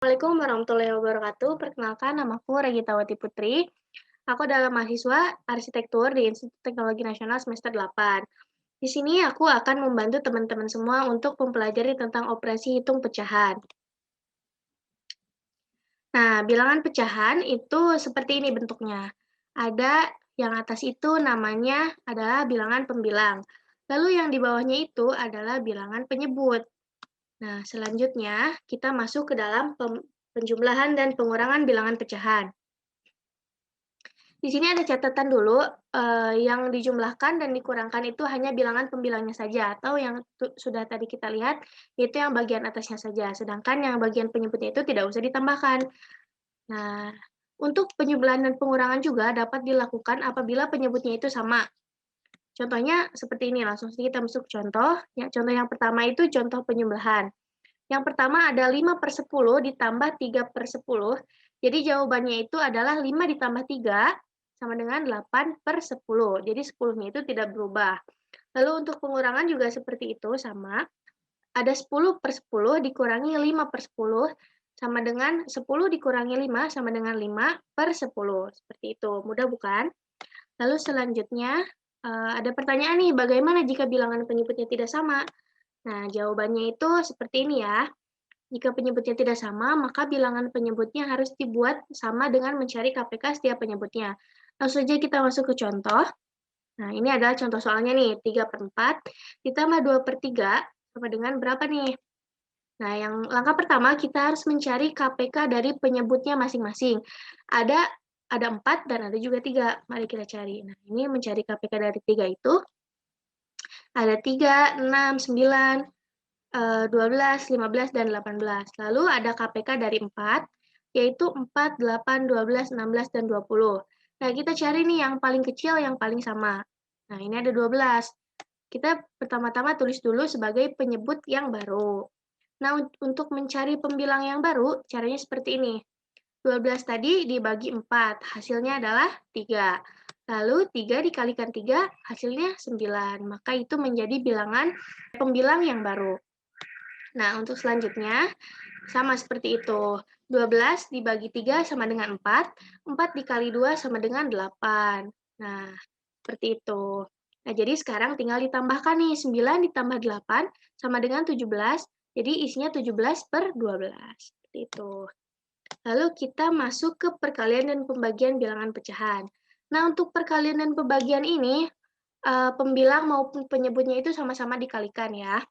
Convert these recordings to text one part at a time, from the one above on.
Assalamualaikum warahmatullahi wabarakatuh. Perkenalkan, namaku Regitawati Putri. Aku adalah mahasiswa arsitektur di Institut Teknologi Nasional semester 8. Di sini aku akan membantu teman-teman semua untuk mempelajari tentang operasi hitung pecahan. Nah, bilangan pecahan itu seperti ini bentuknya. Ada yang atas itu namanya adalah bilangan pembilang. Lalu yang di bawahnya itu adalah bilangan penyebut. Nah, selanjutnya kita masuk ke dalam penjumlahan dan pengurangan bilangan pecahan. Di sini ada catatan dulu, yang dijumlahkan dan dikurangkan itu hanya bilangan pembilangnya saja, atau yang sudah tadi kita lihat, itu yang bagian atasnya saja, sedangkan yang bagian penyebutnya itu tidak usah ditambahkan. Nah, untuk penjumlahan dan pengurangan juga dapat dilakukan apabila penyebutnya itu sama. Contohnya seperti ini, langsung saja kita masuk contoh. Contoh yang pertama itu contoh penjumlahan. Yang pertama ada 5/10 ditambah 3/10. Jadi jawabannya itu adalah 5 ditambah 3 sama dengan 8/10. Jadi 10-nya itu tidak berubah. Lalu untuk pengurangan juga seperti itu, sama. Ada 10/10 dikurangi 5/10 sama dengan 10 dikurangi 5 sama dengan 5/10. Seperti itu. Mudah bukan? Lalu selanjutnya ada pertanyaan nih, bagaimana jika bilangan penyebutnya tidak sama? Nah, jawabannya itu seperti ini ya. Jika penyebutnya tidak sama, maka bilangan penyebutnya harus dibuat sama dengan mencari KPK setiap penyebutnya. Langsung saja kita masuk ke contoh. Nah, ini adalah contoh soalnya nih, 3/4 ditambah 2/3 sama dengan berapa nih? Nah, yang langkah pertama kita harus mencari KPK dari penyebutnya masing-masing. Ada 4 dan ada juga 3. Mari kita cari. Nah, ini mencari KPK dari 3 itu ada 3, 6, 9, 12, 15, dan 18. Lalu ada KPK dari 4, yaitu 4, 8, 12, 16, dan 20. Nah, kita cari nih yang paling kecil, yang paling sama. Nah, ini ada 12. Kita pertama-tama tulis dulu sebagai penyebut yang baru. Nah, untuk mencari pembilang yang baru, caranya seperti ini. 12 tadi dibagi 4, hasilnya adalah 3. Lalu 3 dikalikan 3, hasilnya 9. Maka itu menjadi bilangan pembilang yang baru. Nah, untuk selanjutnya, sama seperti itu. 12 dibagi 3 sama dengan 4, 4 dikali 2 sama dengan 8. Nah, seperti itu. Nah, jadi sekarang tinggal ditambahkan nih, 9 ditambah 8 sama dengan 17, jadi isinya 17/12. Seperti itu. Lalu kita masuk ke perkalian dan pembagian bilangan pecahan. Nah, untuk perkalian dan pembagian ini, pembilang maupun penyebutnya itu sama-sama dikalikan ya.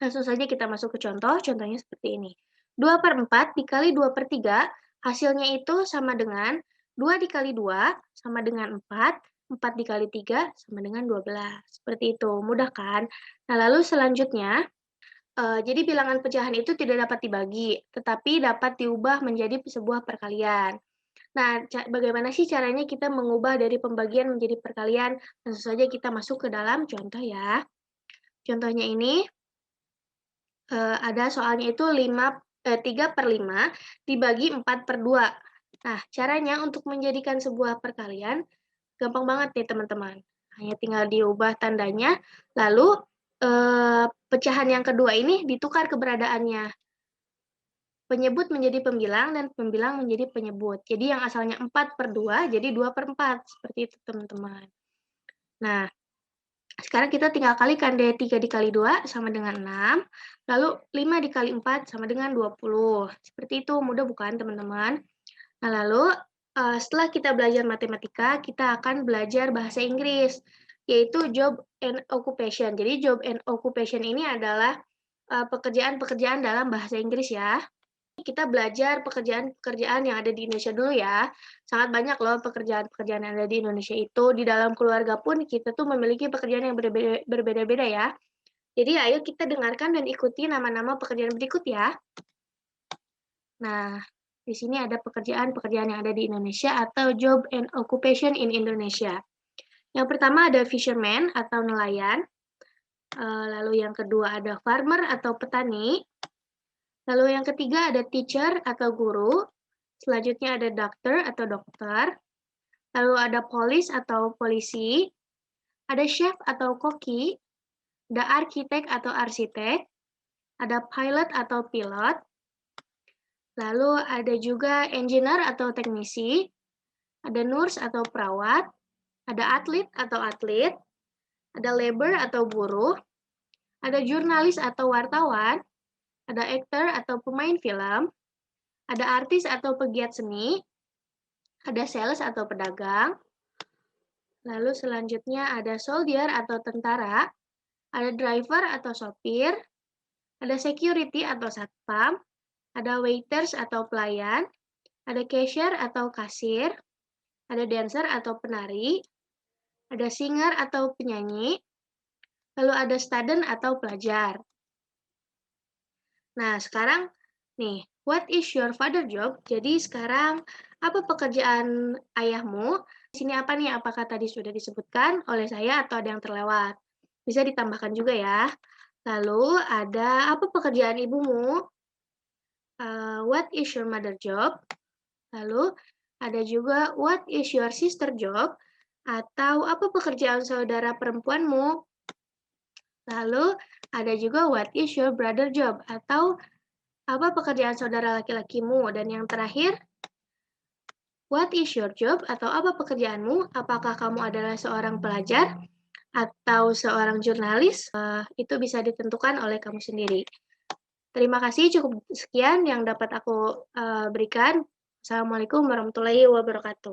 Langsung saja kita masuk ke contoh, contohnya seperti ini. 2/4 dikali 2/3, hasilnya itu sama dengan 2 dikali 2 sama dengan 4, 4 dikali 3 sama dengan 12. Seperti itu, mudah kan? Nah, lalu selanjutnya, jadi bilangan pecahan itu tidak dapat dibagi, tetapi dapat diubah menjadi sebuah perkalian. Nah, bagaimana sih caranya kita mengubah dari pembagian menjadi perkalian? Langsung saja kita masuk ke dalam contoh ya. Contohnya ini, ada soalnya itu 3/5 dibagi 4/2. Nah, caranya untuk menjadikan sebuah perkalian, gampang banget nih teman-teman. Hanya tinggal diubah tandanya, lalu pecahan yang kedua ini ditukar keberadaannya. Penyebut menjadi pembilang dan pembilang menjadi penyebut. Jadi yang asalnya 4/2 jadi 2/4. Seperti itu teman-teman. Nah, sekarang kita tinggal kalikan deh, 3 dikali 2 sama dengan 6, lalu 5 dikali 4 sama dengan 20. Seperti itu, mudah bukan teman-teman? Nah, lalu setelah kita belajar matematika, kita akan belajar bahasa Inggris, yaitu job and occupation. Jadi job and occupation ini adalah pekerjaan-pekerjaan dalam bahasa Inggris ya. Kita belajar pekerjaan-pekerjaan yang ada di Indonesia dulu ya. Sangat banyak loh pekerjaan-pekerjaan yang ada di Indonesia itu. Di dalam keluarga pun kita tuh memiliki pekerjaan yang berbeda-beda ya. Jadi ayo kita dengarkan dan ikuti nama-nama pekerjaan berikut ya. Nah, di sini ada pekerjaan-pekerjaan yang ada di Indonesia atau job and occupation in Indonesia. Yang pertama ada fisherman atau nelayan. Lalu yang kedua ada farmer atau petani. Lalu yang ketiga ada teacher atau guru. Selanjutnya ada doctor atau dokter. Lalu ada police atau polisi. Ada chef atau koki. Ada arsitek atau arsitek. Ada pilot atau pilot. Lalu ada juga engineer atau teknisi, ada nurse atau perawat, ada atlet atau atlet, ada labor atau buruh, ada jurnalis atau wartawan, ada aktor atau pemain film, ada artis atau pegiat seni, ada sales atau pedagang, lalu selanjutnya ada soldier atau tentara, ada driver atau sopir, ada security atau satpam, ada waiters atau pelayan, ada cashier atau kasir, ada dancer atau penari, ada singer atau penyanyi, lalu ada student atau pelajar. Nah, sekarang nih, what is your father job? Jadi sekarang apa pekerjaan ayahmu? Di sini apa nih? Apakah tadi sudah disebutkan oleh saya atau ada yang terlewat? Bisa ditambahkan juga ya. Lalu ada apa pekerjaan ibumu? What is your mother job? Lalu ada juga what is your sister job? Atau apa pekerjaan saudara perempuanmu? Lalu ada juga what is your brother job? Atau apa pekerjaan saudara laki-lakimu? Dan yang terakhir, what is your job? Atau apa pekerjaanmu? Apakah kamu adalah seorang pelajar atau seorang jurnalis? Itu bisa ditentukan oleh kamu sendiri. Terima kasih, cukup sekian yang dapat aku berikan. Assalamualaikum warahmatullahi wabarakatuh.